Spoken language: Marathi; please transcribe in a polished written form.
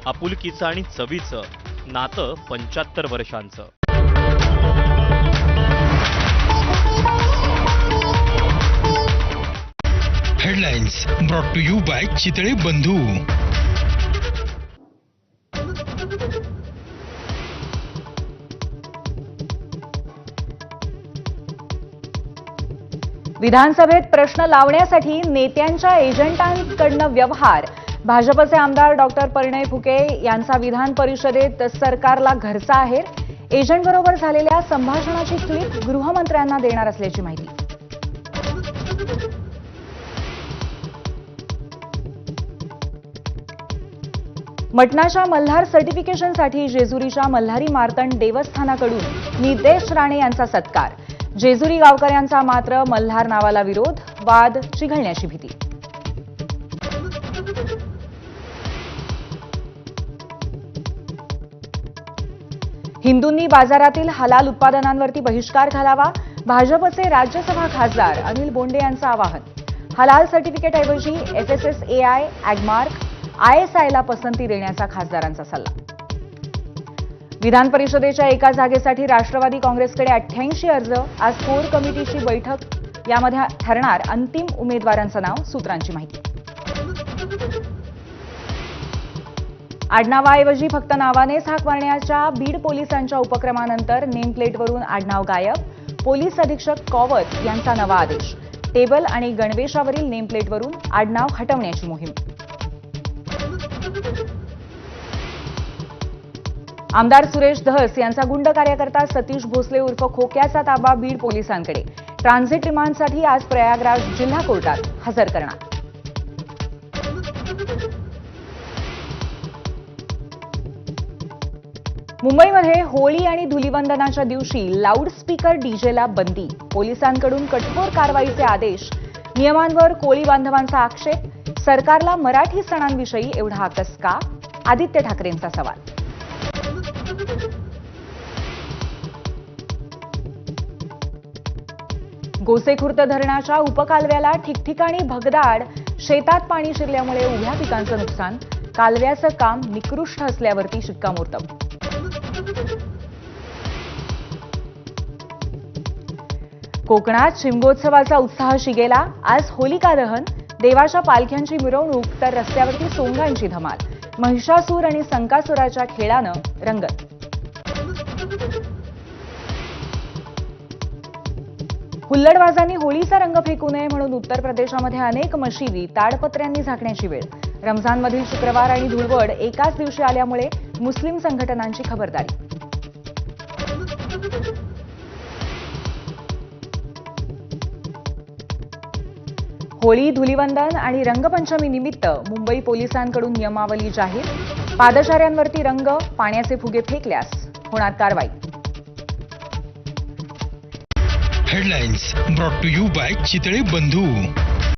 आपुलकीचं आणि चवीचं नातं 75 वर्षांचं. Headlines brought to you by Chitale Bandhu. विधानसभेत प्रश्न लावण्यासाठी नेत्यांच्या एजंटांकडनं व्यवहार. भाजपचे आमदार डॉक्टर परिणय फुके यांचा विधान परिषदेत सरकारला घरचा आहेर. एजंटबरोबर झालेल्या संभाषणाची क्लिप गृहमंत्र्यांना देणार असल्याची माहिती. मटनाच्या मल्हार सर्टिफिकेशनसाठी जेजुरीच्या मल्हारी मार्तंड देवस्थानाकडून नितेश राणे यांचा सत्कार. जेजुरी गावकऱ्यांचा मात्र मल्हार नावाला विरोध, वाद चिघळण्याची भीती. हिंदूंनी बाजारातील हलाल उत्पादनांवरती बहिष्कार घालावा. भाजपचे राज्यसभा खासदार अनिल बोंडे यांचं आवाहन. हलाल सर्टिफिकेटऐवजी FSSAI, ॲग्मार्क, ISIला पसंती देण्याचा खासदारांचा सल्ला. विधान परिषदेच्या एका जागेसाठी राष्ट्रवादी काँग्रेसकडे 88 अर्ज. आज कोर कमिटीची बैठक. यामध्ये ठरणार अंतिम उमेदवारांचं नाव, सूत्रांची माहिती. आडनावाऐवजी फक्त नावानेच हाक मारण्याच्या बीड पोलिसांच्या उपक्रमानंतर नेमप्लेटवरून आडनाव गायब. पोलीस अधीक्षक कॉवत यांचा नवा आदेश. टेबल आणि गणवेशावरील नेमप्लेटवरून आडनाव हटवण्याची मोहीम. आमदार सुरेश धस यांचा गुंड कार्यकर्ता सतीश भोसले उर्फ खोक्याचा ताबा बीड पोलिसांकडे. ट्रान्झिट रिमांडसाठी आज प्रयागराज जिल्हा कोर्टात हजर करणार. मुंबईमध्ये होळी आणि धुलीवंदनाच्या दिवशी लाऊडस्पीकर डीजेला बंदी. पोलिसांकडून कठोर कारवाईचे आदेश. नियमांवर कोळी बांधवांचा आक्षेप. सरकारला मराठी सणांविषयी एवढा आकस का? आदित्य ठाकरेंचा सवाल. गोसेखुर्द धरणाच्या उपकालव्याला ठिकठिकाणी भगदाड. शेतात पाणी शिरल्यामुळे उभ्या पिकांचं नुकसान. कालव्याचं काम निकृष्ट असल्यावरती शिक्कामोर्तब. कोकणात शिमगोत्सवाचा उत्साह शिगेला. आज होलिका दहन. देवाच्या पालख्यांची मिरवणूक तर रस्त्यावरती सोंगांची धमाल. महिषासूर आणि संकासुराच्या खेळानं रंगत. हुल्लडबाजांनी होळीचा रंग फेकू नये म्हणून उत्तर प्रदेशामध्ये अनेक मशिदी ताडपत्र्यांनी झाकण्याची वेळ. रमजानमधील शुक्रवार आणि धुळवड एकाच दिवशी आल्यामुळे मुस्लिम संघटनांची खबरदारी. होळी, धुलीवंदन आणि रंगपंचमी निमित्त मुंबई पोलिसांकडून नियमावली जाहीर. पादचाऱ्यांवरती रंग, पाण्याचे फुगे फेकल्यास होणार कारवाई. Headlines brought to you by Chitale बंधू.